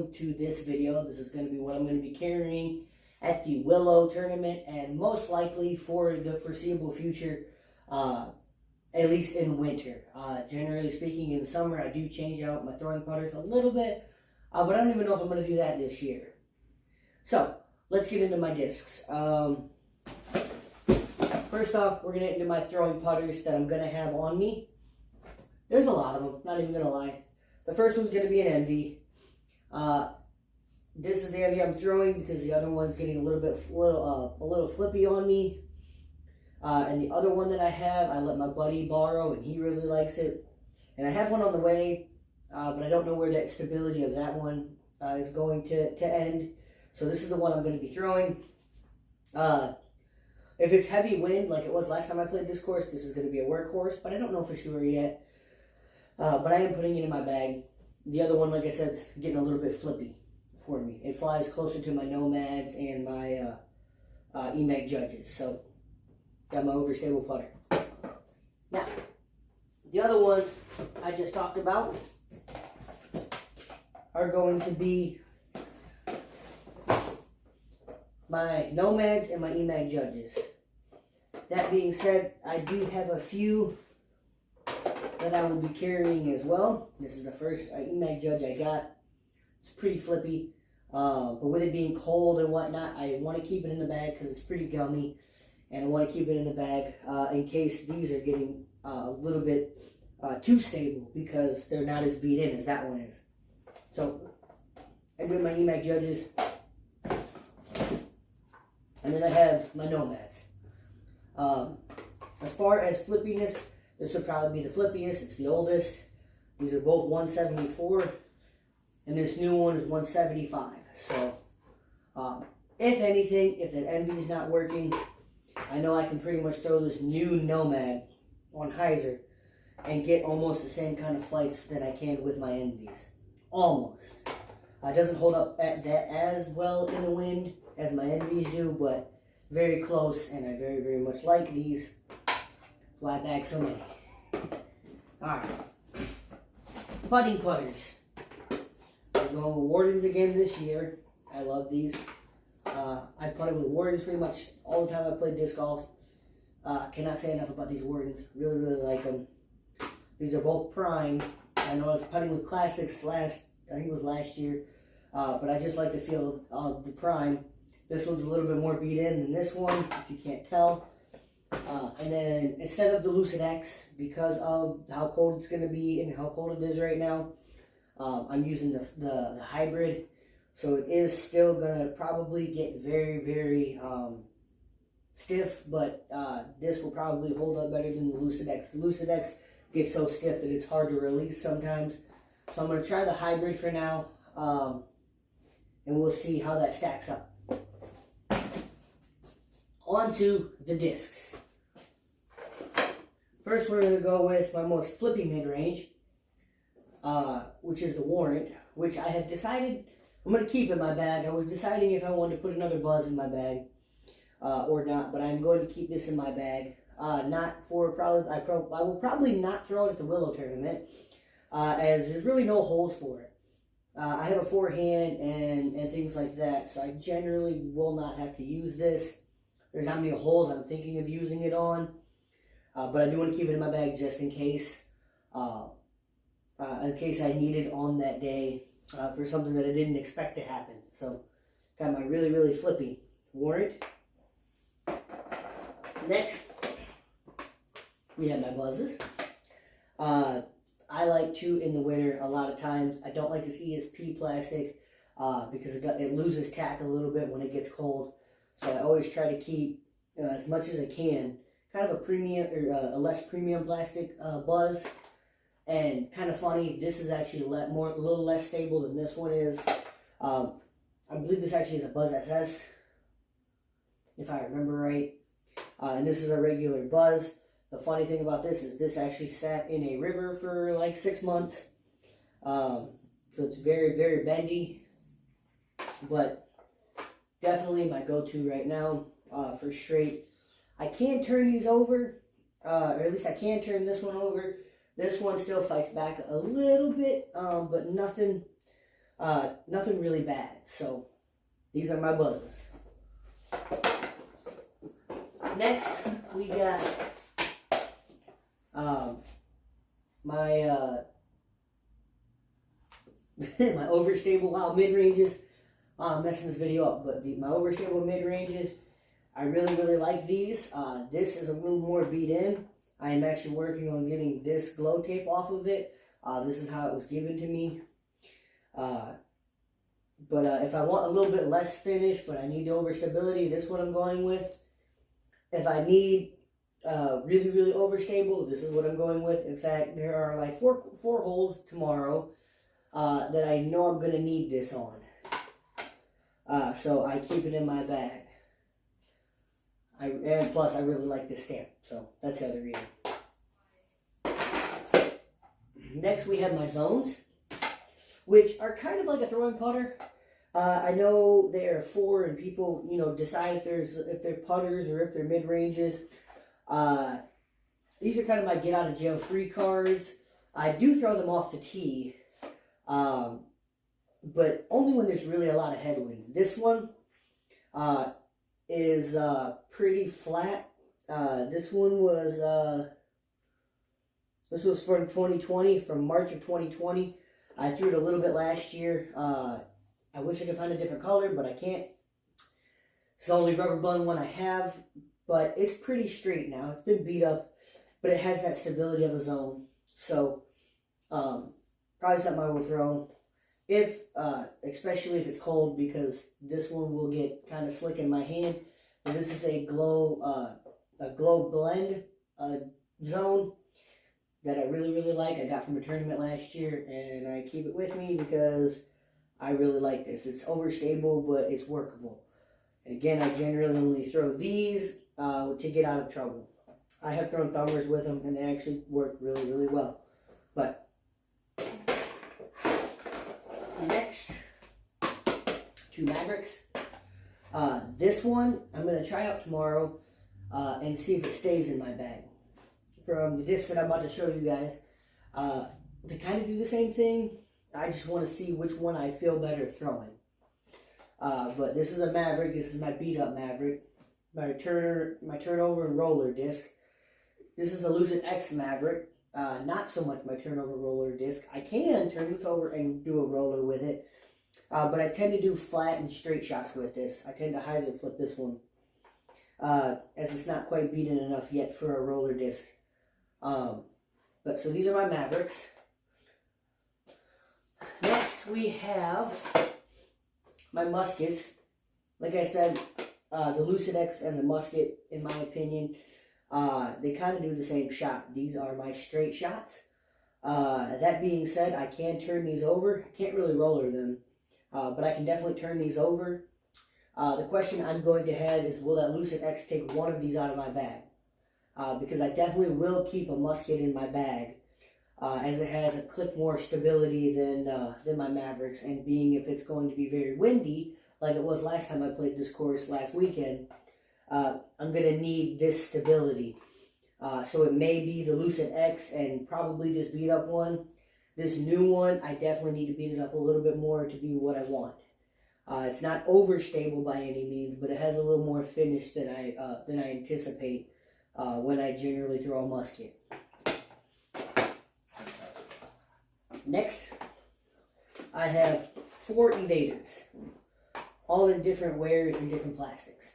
according to this video, this is going to be what I'm going to be carrying at the Willow tournament, and most likely for the foreseeable future, at least in winter. Generally speaking, in summer, I do change out my throwing putters a little bit, but I don't even know if I'm going to do that this year. So, let's get into my discs. First off, we're going to get into my throwing putters that I'm going to have on me. There's a lot of them, not even going to lie. The first one's going to be an Envy. This is the Envy I'm throwing because the other one's getting a little flippy on me. And the other one that I have, I let my buddy borrow, and he really likes it. And I have one on the way, but I don't know where that stability of that one is going to end. So this is the one I'm going to be throwing. If it's heavy wind, like it was last time I played this course, this is going to be a workhorse, but I don't know for sure yet. But I am putting it in my bag. The other one, like I said, is getting a little bit flippy for me. It flies closer to my Nomads and my EMAG Judges. So, got my Overstable putter. Now, the other ones I just talked about are going to be my Nomads and my EMAG Judges. That being said, I do have a few that I will be carrying as well. This is the first EMAG Judge I got. It's pretty flippy, but with it being cold and whatnot, I want to keep it in the bag because it's pretty gummy, and I want to keep it in the bag in case these are getting a little bit too stable because they're not as beat in as that one is. So, I do my EMAG Judges. And then I have my Nomads. As far as flippiness, this would probably be the flippiest. It's the oldest. These are both 174. And this new one is 175. So, if anything, if that Envy is not working, I know I can pretty much throw this new Nomad on hyzer and get almost the same kind of flights that I can with my Envies. Almost. It doesn't hold up at that as well in the wind as my Envies do, but very close, and I very, very much like these. Why I bag so many. Alright. Putting putters. We're going with Wardens again this year. I love these. I putted with Wardens pretty much all the time I played disc golf. Cannot say enough about these Wardens. Really, really like them. These are both prime. I know I was putting with Classics I think it was last year. But I just like the feel of the prime. This one's a little bit more beat in than this one, if you can't tell. And then instead of the Lucid X, because of how cold it's going to be and how cold it is right now, I'm using the hybrid. So it is still going to probably get very, very stiff, but this will probably hold up better than the Lucid X. The Lucid X gets so stiff that it's hard to release sometimes. So I'm going to try the hybrid for now, and we'll see how that stacks up. On to the discs. First, we're going to go with my most flippy mid-range, which is the Warrant, which I have decided I'm going to keep in my bag. I was deciding if I wanted to put another Buzz in my bag or not, but I'm going to keep this in my bag. Not for probably, I will probably not throw it at the Willow tournament, as there's really no holes for it. I have a forehand and things like that, so I generally will not have to use this. There's not many holes I'm thinking of using it on, but I do want to keep it in my bag just in case I need it on that day for something that I didn't expect to happen. So, got my really, really flippy Warrant. Next, we have my Buzzes. I like to, in the winter, a lot of times, I don't like this ESP plastic because it loses tack a little bit when it gets cold. So I always try to keep, as much as I can, kind of a premium, or a less premium plastic Buzz. And kind of funny, this is actually a little less stable than this one is. I believe this actually is a Buzz SS, if I remember right. And this is a regular Buzz. The funny thing about this is this actually sat in a river for like 6 months. So it's very, very bendy. But definitely my go-to right now for straight. I can turn these over, or at least I can turn this one over. This one still fights back a little bit, but nothing Nothing really bad. So these are my buzzes. Next, we got my my Overstable. Wow, mid-ranges. I'm messing this video up, but my Overstable mid-ranges, I really like these. This is a little more beat in. I am actually working on getting this glow tape off of it. This is how it was given to me. But if I want a little bit less finish, but I need the overstability, this is what I'm going with. If I need really overstable, this is what I'm going with. In fact, there are like four holes tomorrow that I know I'm going to need this on. So I keep it in my bag. And plus, I really like this stamp. So that's the other reason. Next, we have my zones, which are kind of like a throwing putter. I know they are for, and people, decide if they're putters or if they're mid ranges. These are kind of my get out of jail free cards. I do throw them off the tee, but only when there's really a lot of headwind. This one is pretty flat. This one was from 2020, from March of 2020. I threw it a little bit last year. I wish I could find a different color, but I can't. It's the only rubber band one I have, but it's pretty straight now. It's been beat up, but it has that stability of a zone. So, probably something I will throw. Especially if it's cold, because this one will get kind of slick in my hand. But this is a glow blend zone that I really like. I got from a tournament last year, and I keep it with me because I really like this. It's overstable, but it's workable. And again, I generally only throw these to get out of trouble. I have thrown thumbers with them, and they actually work really well. But next, to Mavericks. This one, I'm going to try out tomorrow and see if it stays in my bag. From the disc that I'm about to show you guys, they kind of do the same thing. I just want to see which one I feel better throwing. But this is a Maverick. This is my beat up Maverick. My turnover and roller disc. This is a Lucid X Maverick. Not so much my turnover roller disc. I can turn this over and do a roller with it. But I tend to do flat and straight shots with this. I tend to hyzer flip this one. As it's not quite beaten enough yet for a roller disc. But so these are my Mavericks. Next we have my Muskets. Like I said, the Lucid X and the Musket, in my opinion, they kind of do the same shot. These are my straight shots. That being said, I can turn these over. I can't really roller them, but I can definitely turn these over. The question I'm going to have is, will that Lucid X take one of these out of my bag? Because I definitely will keep a Musket in my bag, as it has a click more stability than my Mavericks, and being if it's going to be very windy, like it was last time I played this course last weekend, I'm going to need this stability. So it may be the Lucid X and probably this beat up one. This new one, I definitely need to beat it up a little bit more to be what I want. It's not overstable by any means, but it has a little more finish than I anticipate when I generally throw a Musket. Next, I have 4 evaders, all in different wares and different plastics.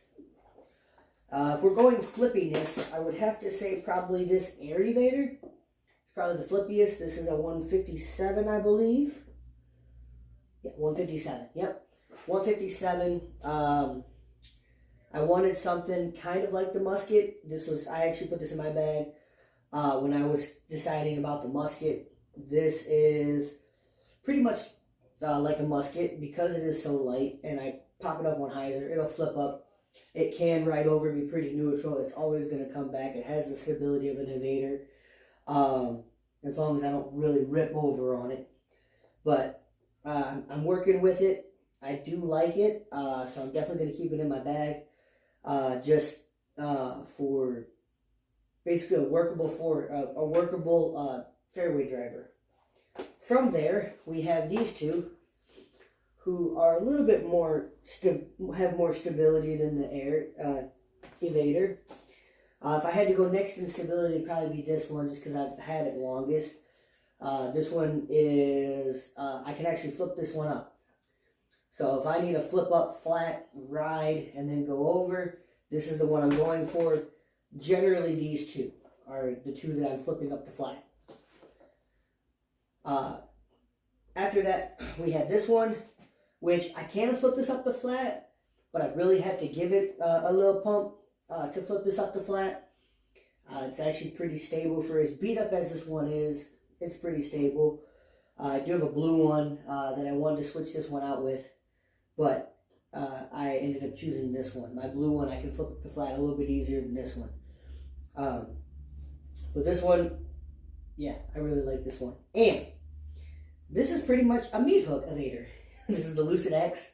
If we're going flippiness, I would have to say probably this air evader. It's probably the flippiest. This is a 157, I believe. Yeah, 157. Yep, 157. I wanted something kind of like the Musket. I actually put this in my bag when I was deciding about the Musket. This is pretty much like a Musket because it is so light, and I pop it up on hyzer. It'll flip up. It can ride over and be pretty neutral. It's always going to come back. It has the stability of an evader, as long as I don't really rip over on it. But I'm working with it. I do like it, so I'm definitely going to keep it in my bag, just for basically a workable fairway driver. From there, we have these two. who are a little bit more, have more stability than the air evader. If I had to go next in stability, it'd probably be this one just because I've had it longest. This one is, I can actually flip this one up. So if I need a flip up, flat, ride, and then go over, this is the one I'm going for. Generally, these two are the two that I'm flipping up to flat. After that, we have this one, which I can flip this up to flat, but I really have to give it a little pump to flip this up to flat. It's actually pretty stable for as beat up as this one is. It's pretty stable. I do have a blue one that I wanted to switch this one out with, but I ended up choosing this one. My blue one I can flip up to flat a little bit easier than this one. But this one, yeah, I really like this one. And this is pretty much a meat hook evader. This is the Lucid X.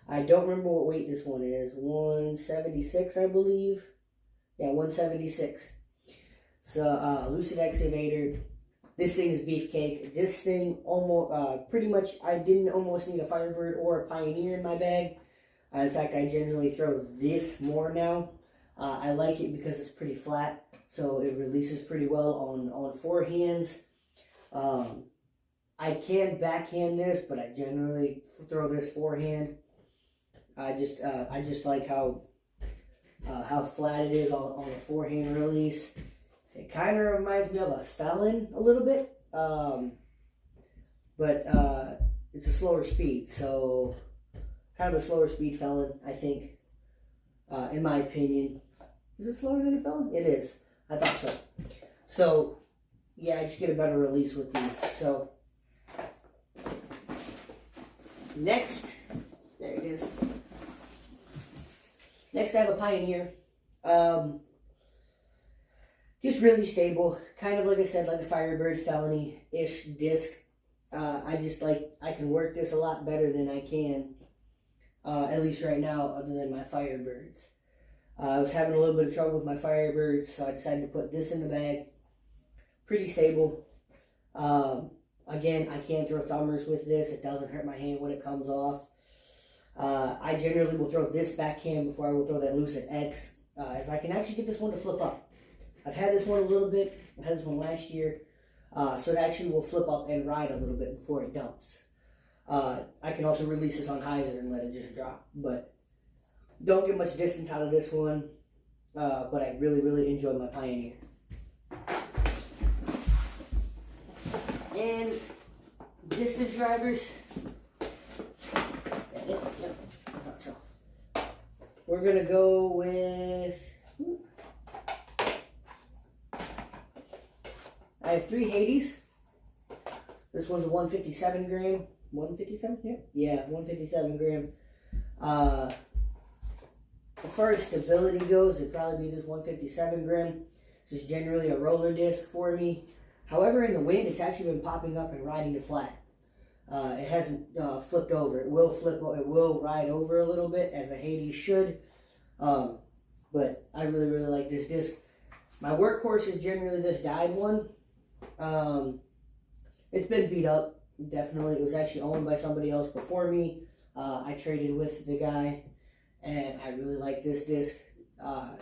I don't remember what weight this one is. 176, I believe. Yeah, 176. So, Lucid X evader. This thing is beefcake. This thing almost, pretty much, I didn't almost need a Firebird or a Pioneer in my bag. In fact, I generally throw this more now. I like it because it's pretty flat, so it releases pretty well on forehands. I can backhand this, but I generally throw this forehand. I just like how flat it is on a forehand release. It kind of reminds me of a Felon a little bit, but it's a slower speed, so kind of a slower speed Felon, I think, in my opinion. Is it slower than a Felon? It is. I thought so. So, yeah, I just get a better release with these. So, next, there it is. Next, I have a Pioneer. Just really stable. Kind of, like I said, like a Firebird Felony-ish disc. I can work this a lot better than I can, at least right now, other than my Firebirds. I was having a little bit of trouble with my Firebirds, so I decided to put this in the bag. Pretty stable. Again, I can throw thumbers with this. It doesn't hurt my hand when it comes off. I generally will throw this backhand before I will throw that Lucid X, as I can actually get this one to flip up. I've had this one a little bit. I had this one last year, so it actually will flip up and ride a little bit before it dumps. I can also release this on hyzer and let it just drop, but don't get much distance out of this one, but I really, really enjoy my Pioneer. And distance drivers, is that it? Yep, I thought so. We're going to go with, I have 3 Hades. This one's a 157 gram. 157? Yeah. Yeah, 157 gram. As far as stability goes, it'd probably be this 157 gram. It's just generally a roller disc for me. However, in the wind, it's actually been popping up and riding to flat. It hasn't flipped over. It will ride over a little bit, as a Hades should. But I really, really like this disc. My workhorse is generally this dyed one. It's been beat up, definitely. It was actually owned by somebody else before me. I traded with the guy, and I really like this disc. I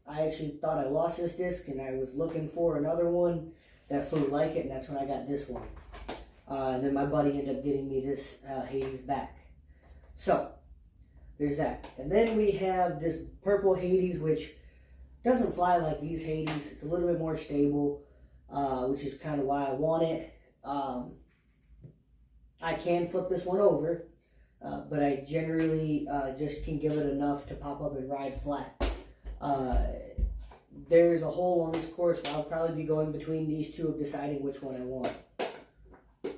actually thought I lost this disc, and I was looking for another one that flew like it, and that's when I got this one. And then my buddy ended up getting me this Hades back. So, there's that. And then we have this purple Hades, which doesn't fly like these Hades. It's a little bit more stable, which is kind of why I want it. I can flip this one over, but I generally just can give it enough to pop up and ride flat. There's a hole on this course where I'll probably be going between these two of deciding which one I want.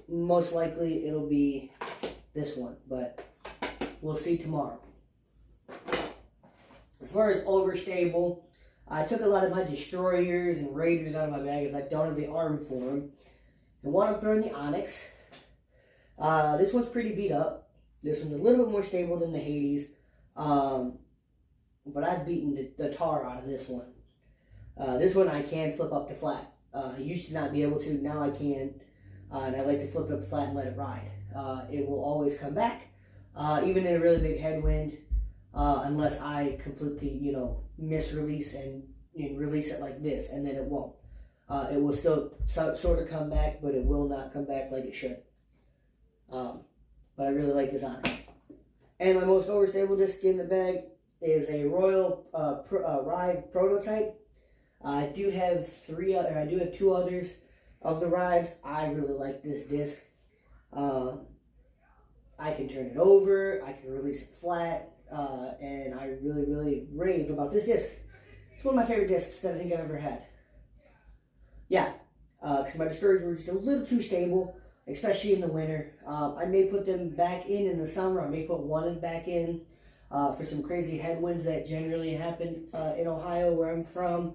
Most likely it'll be this one, but we'll see tomorrow. As far as Overstable, I took a lot of my Destroyers and Raiders out of my bag as I don't have the arm for them. And one I'm throwing the Onyx. This one's pretty beat up. This one's a little bit more stable than the Hades. But I've beaten the tar out of this one. This one I can flip up to flat. I used to not be able to, now I can. And I like to flip it up to flat and let it ride. It will always come back. even in a really big headwind, unless I completely, you know, misrelease and release it like this, and then it won't. It will still sort of come back, but it will not come back like it should. But I really like this on it. And my most overstable disc in the bag is a Royal Rive prototype. I do have two others of the Rives. I really like this disc. I can turn it over, I can release it flat, and I really, really rave about this disc. It's one of my favorite discs that I think I've ever had. Yeah, because my destroyers were just a little too stable, especially in the winter. I may put them back in the summer. I may put one back in for some crazy headwinds that generally happen in Ohio, where I'm from.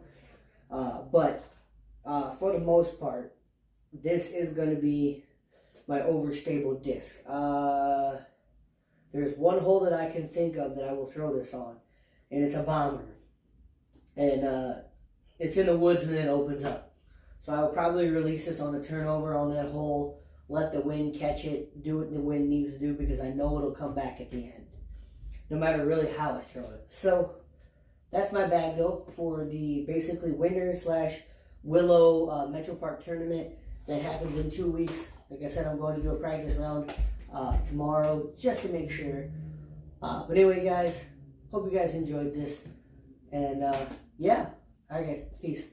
But for the most part, this is going to be my overstable disc. There's one hole that I can think of that I will throw this on, and it's a bomber. And it's in the woods and then it opens up. So I will probably release this on a turnover on that hole, let the wind catch it, do what the wind needs to do, because I know it'll come back at the end, no matter really how I throw it. So that's my bag though for the basically winter / Willow Metro Park tournament that happens in 2 weeks. Like I said, I'm going to do a practice round tomorrow just to make sure. But anyway, guys, hope you guys enjoyed this. And yeah, alright guys, peace.